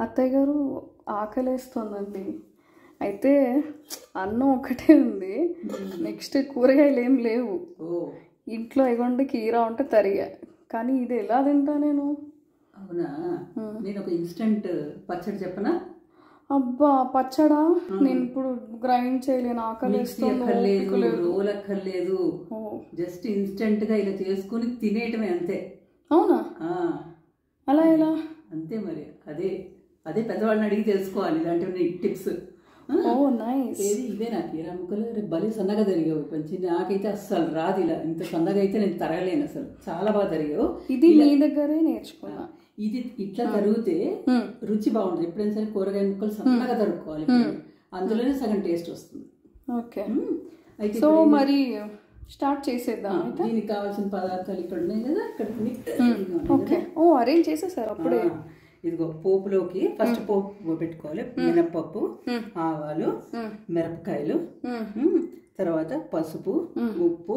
అత్తయ్య గారు ఆకలేస్తుందండి. అయితే అన్నం ఒకటే ఉంది, నెక్స్ట్ కూరగాయలు ఏం లేవు ఇంట్లో. ఇగోండి కీరా ఉంటే తరిగా, కానీ ఇది ఎలా తింటా నేను? అవునా, నేను ఒక ఇన్స్టెంట్ పచ్చడి చెప్పనా? అబ్బా పచ్చడా? నేను ఇప్పుడు గ్రైండ్ చేయలేను, ఆకలేస్తుంది. రోల్ అక్కర్లేదు, జస్ట్ ఇన్స్టెంట్ గా ఇలా చేసుకుని తినేయటమే అంతే. అవునా? అలా ఎలా? అంతే మరి, అదే అదే పెద్దవాళ్ళని అడిగి తెలుసుకోవాలి ఇలాంటివి టిప్స్. ఏది ఇవే నాకు కీరా ముక్కలు భలే సన్నగా తరిగావు. కొంచెం నాకైతే అస్సలు రాదు ఇలా, ఇంత సన్నగా అయితే నేను తరగలేను అసలు. చాలా బాగా తరిగావు. ఇది మీ దగ్గరే నేర్చుకున్నా. ఇది ఇట్లా తరిగితే రుచి బాగుంటుంది. ఎప్పుడైనా సరే కూరగాయ ముక్కలు సన్నగా తరుక్కోవాలి, అందులోనే సగం టేస్ట్ వస్తుంది. ఓకే, అయితే సో మరి స్టార్ట్ చేసేద్దాం. దీనికి కావాల్సిన పదార్థాలు ఇక్కడ ఉన్నాయి కదా, ఓకే. అరేంజ్ చేసేసారు అప్పుడే. ఇదిగో పోపులోకి ఫస్ట్ పోపు పెట్టుకోవాలి. మినప్పప్పు, ఆవాలు, మిరపకాయలు, తర్వాత పసుపు, ఉప్పు,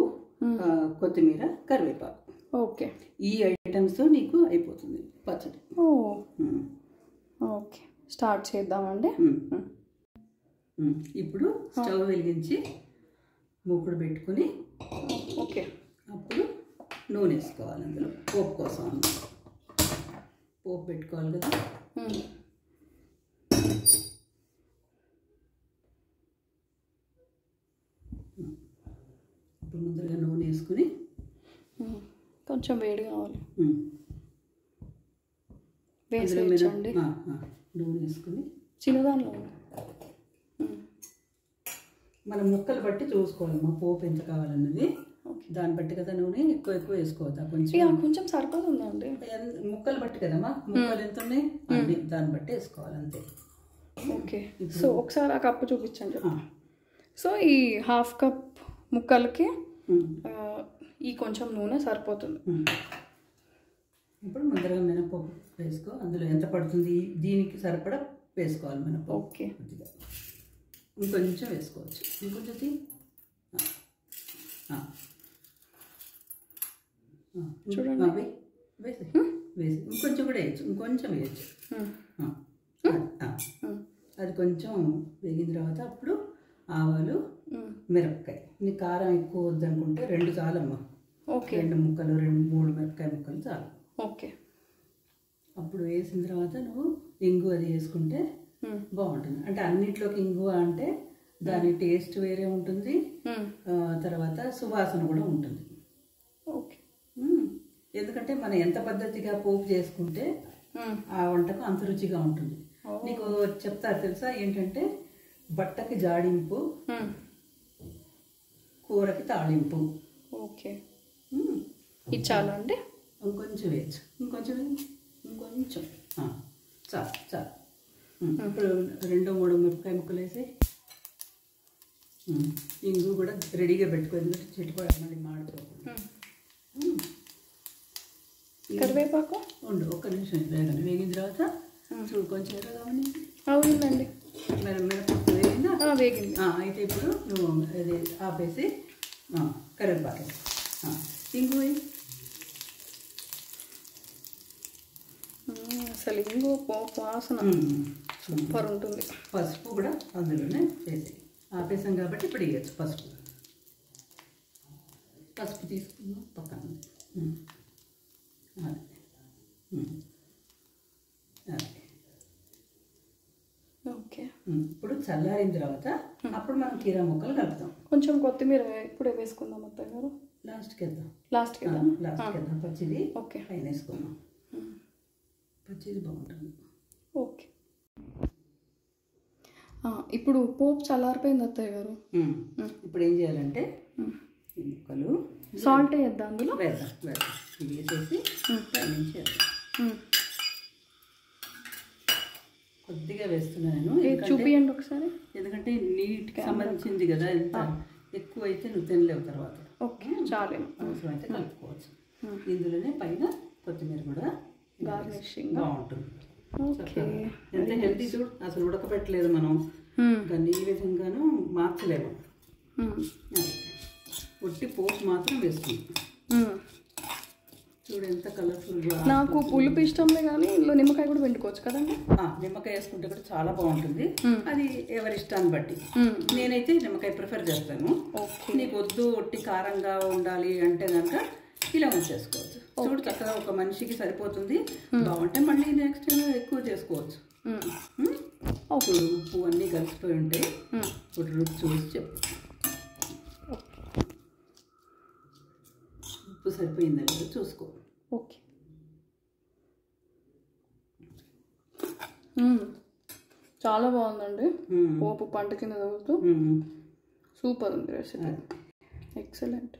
కొత్తిమీర, కరివేపాకు. ఓకే, ఈ ఐటమ్స్ నీకు అయిపోతుంది పచ్చడి. ఓకే, స్టార్ట్ చేద్దామండి. ఇప్పుడు స్టవ్ వెలిగించి మూకుడు పెట్టుకుని, ఓకే, అప్పుడు నూనె వేసుకోవాలి. అందులో పోపు కోసం పోపు పెట్టుకోవాలి కదా. ఇప్పుడు ముందుగా నూనె వేసుకుని, కొంచెం వేడి కావాలి, నూనె వేసుకుని చిన్నదానిలో మనం ముక్కలు బట్టి చూసుకోవాలి. మా పోపు ఎంత కావాలన్నది దాన్ని బట్టి కదా. నూనె ఎక్కువ వేసుకోవద్దా, కొంచెం సరిపోతుందండి. ముక్కలు బట్టి కదమ్మా, ముక్కలు ఎంత ఉన్నాయి అన్ని దాన్ని బట్టి వేసుకోవాలి అంతే. ఓకే, సో ఒకసారి ఆ కప్పు చూపించండి. సో ఈ హాఫ్ కప్ ముక్కలకి ఈ కొంచెం నూనె సరిపోతుంది. ఇప్పుడు ముందరగా మినపప్పు వేసుకో. అందులో ఎంత పడుతుంది దీనికి సరిపడా వేసుకోవాలి మినపప్పు. ఓకే, ఇంకొంచెం వేసుకోవచ్చు, ఇంకొంచెం చూడండి, వేసి ఇంకొంచెం కూడా వేయచ్చు, ఇంకొంచెం వేయచ్చు. అది కొంచెం వేగిన తర్వాత అప్పుడు ఆవాలు, మిరపకాయ. నీ కారం ఎక్కువ వద్దనుకుంటే 2 చాలమ్మా. ఓకే, 2 ముక్కలు, 2-3 మిరపకాయ ముక్కలు చాలు. ఓకే, అప్పుడు వేసిన తర్వాత నువ్వు ఇంగు అది వేసుకుంటే బాగుంటుంది. అంటే అన్నిట్లోకి ఇంగువ అంటే దాని టేస్ట్ వేరే ఉంటుంది, తర్వాత సువాసన కూడా ఉంటుంది. ఓకే, ఎందుకంటే మనం ఎంత పద్ధతిగా పోపు చేసుకుంటే ఆ వంటకు అంత రుచిగా ఉంటుంది. నీకు చెప్తారు తెలుసా ఏంటంటే, బట్టకి జాడింపు, కూరకి తాళింపు. ఓకే, ఇది చాలా అండి. ఇంకొంచెం వేయచ్చు, ఇంకొంచెం చాలు చాలు. ఇప్పుడు 2-3 మిరపకాయ ముక్కలు వేసి ఇంగు కూడా రెడీగా పెట్టుకోండి, చెట్టుకోవడం మళ్ళీ మాడిపోకుండా. కరివేపాకు ఉండు, ఒక్క నిమిషం వేగండి. వేగిన తర్వాత చూడు కొంచెం ఎర్రగామని. అవునండి, మిరపప్పు వేగిందా? వేగింది. అయితే ఇప్పుడు నువ్వు అది ఆపేసి కరివేపాకు ఇంగు వేయి. అసలు ఇంగు పోపు వాసన సూపర్ ఉంటుంది. పసుపు కూడా అందులోనే వేసి ఆపేసాం కాబట్టి ఇప్పుడు వేయచ్చు. పసుపు తీసుకున్నాం పక్కన. ఓకే, ఇప్పుడు చల్లారిన తర్వాత అప్పుడు మనం కీరా ముక్కలు కలుపుతాం. కొంచెం కొత్తిమీర ఇప్పుడే వేసుకుందాం అత్తయ్య గారు. లాస్ట్కి వేద్దాం. పచ్చిది ఓకే పైన వేసుకుందాం. పచ్చిది బాగుంటుంది. ఓకే, ఇప్పుడు పోపు చల్లారిపోయింది అత్తయ్య గారు. ఇప్పుడు ఏం చేయాలంటే ముక్కలు సాల్ట్ వేద్దాం అందులో. వేద్దాం ఇది వేసేసి పైనుంచి వేద్దాం. కొద్దిగా వేస్తున్నాను, చూపియండి ఒకసారి. ఎందుకంటే నీటికి సంబంధించింది కదా, ఎంత ఎక్కువ అయితే నువ్వు తినలేవు తర్వాత. ఓకే, చాలు, అవసరం అయితే కలుపుకోవచ్చు. ఇందులోనే పైన కొత్తిమీర కూడా గార్నిషింగ్ బాగుంటుంది. ఎంత హెల్తీ చూడు, అసలు ఉడకపెట్టలేదు మనం, దాన్ని ఈ విధంగాను మార్చలేము. ఒట్టి పోపు మాత్రం వేసుకుంటాం. చూడు ఎంత కలర్ఫుల్గా. నాకు పులుపు ఇష్టంలే కానీ ఇందులో నిమ్మకాయ కూడా పిండుకోవచ్చు కదండి. నిమ్మకాయ వేసుకుంటే కూడా చాలా బాగుంటుంది. అది ఎవరి ఇష్టాన్ని బట్టి. నేనైతే నిమ్మకాయ ప్రిఫర్ చేస్తాను. నీకు వద్దు ఒట్టి కారంగా ఉండాలి అంటే కనుక ఇలా ఉంచేసుకోవచ్చు. చూడు చక్కగా ఒక మనిషికి సరిపోతుంది. బాగుంటే మళ్ళీ నెక్స్ట్ ఎక్కువ చేసుకోవచ్చు. చూడు ఉప్పు అన్నీ కలిసిపోయి ఉంటాయి. ఇప్పుడు రుచి చూసి చెప్పు, ఉప్పు సరిపోయిందా లేదా చూసుకో. ఓకే. చాలా బాగుందండి. పోపు పంట కింద తగులుతూ సూపర్ ఉంది రెసిపీ. ఎక్సలెంట్.